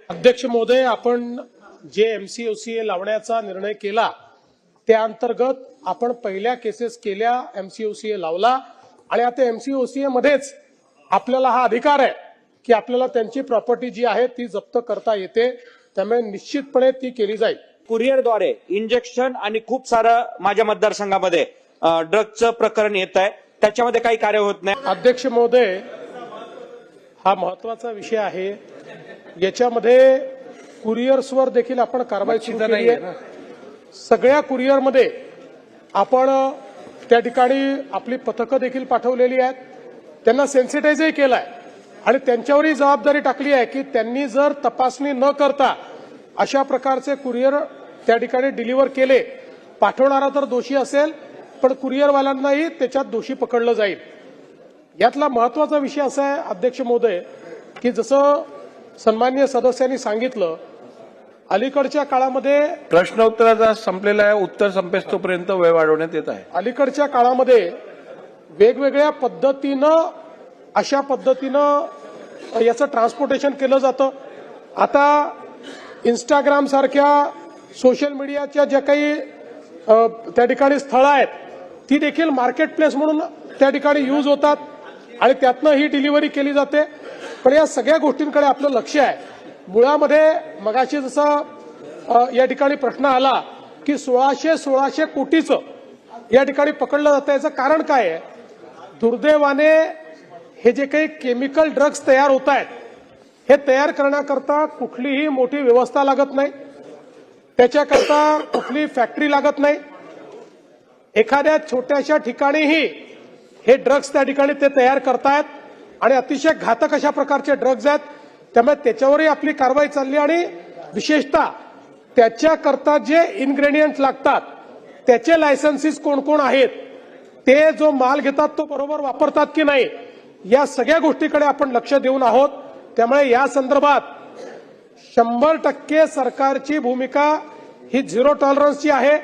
अध्यक्ष महोदय, आपण जे एमसीओसीए लावण्याचा निर्णय केला त्या अंतर्गत आपण पहिल्या केसेस केल्या, एमसीओसीए लावला आणि आता एमसीओसीए मध्येच आपल्याला हा अधिकार आहे की आपल्याला त्यांची प्रॉपर्टी जी आहे ती जप्त करता येते, त्यामुळे निश्चितपणे ती केली जाईल. कुरिअरद्वारे इंजेक्शन आणि खूप सारं माझ्या मतदारसंघामध्ये ड्रग्जचं प्रकरण येत आहे, त्याच्यामध्ये काही कार्य होत नाही. अध्यक्ष महोदय, हा महत्वाचा विषय आहे. याच्यामध्ये कुरिअर्सवर देखील आपण कारवाई सुरू केली आहे. सगळ्या कुरिअरमध्ये आपण त्या ठिकाणी आपली पथकं देखील पाठवलेली आहेत, त्यांना सेन्सिटाइजही केलंय आणि त्यांच्यावरही जबाबदारी टाकली आहे की त्यांनी जर तपासणी न करता अशा प्रकारचे कुरिअर त्या ठिकाणी डिलिव्हर केले, पाठवणारा तर दोषी असेल पण कुरिअरवाल्यांनाही त्याच्यात दोषी पकडलं जाईल. यातला महत्वाचा विषय असा आहे अध्यक्ष महोदय की जसं सन्माननीय सदस्यांनी सांगितलं, अलीकडच्या काळामध्ये प्रश्नोत्तराचा संपलेला आहे, उत्तर संपेस्तोपर्यंत वेळ वाढवण्यात येत आहे. अलीकडच्या काळामध्ये वेगवेगळ्या पद्धतीनं अशा पद्धतीनं याचं ट्रान्सपोर्टेशन केलं जातं. आता इंस्टाग्राम सारख्या सोशल मीडियाच्या ज्या काही त्या ठिकाणी स्थळं आहेत ती देखील मार्केट प्लेस म्हणून त्या ठिकाणी यूज होतात आणि त्यातनं ही डिलिव्हरी केली जाते. पण या सगळ्या गोष्टींकडे आपलं लक्ष आहे. मुळामध्ये मगाशी जसं या ठिकाणी प्रश्न आला की 1600 कोटीचं या ठिकाणी पकडलं जातं, याचं कारण काय आहे? दुर्दैवाने हे जे काही केमिकल ड्रग्ज तयार होत आहेत हे तयार करण्याकरता कुठलीही मोठी व्यवस्था लागत नाही, त्याच्याकरता कुठली फॅक्टरी लागत नाही. एखाद्या छोट्याशा ठिकाणीही हे ड्रग्ज त्या ठिकाणी ते तयार करतायत आणि अतिशय घातक अशा प्रकारचे ड्रग्ज आहेत. त्यामुळे त्याच्यावरही आपली कारवाई चालली आणि विशेषतः त्याच्याकरता जे इन्ग्रेडियंट लागतात त्याचे लायसन्सेस कोण कोण आहेत, ते जो माल घेतात तो बरोबर वापरतात की नाही, या सगळ्या गोष्टीकडे आपण लक्ष देऊन आहोत. त्यामुळे या संदर्भात 100% सरकारची भूमिका ही झिरो टॉलरन्सची आहे.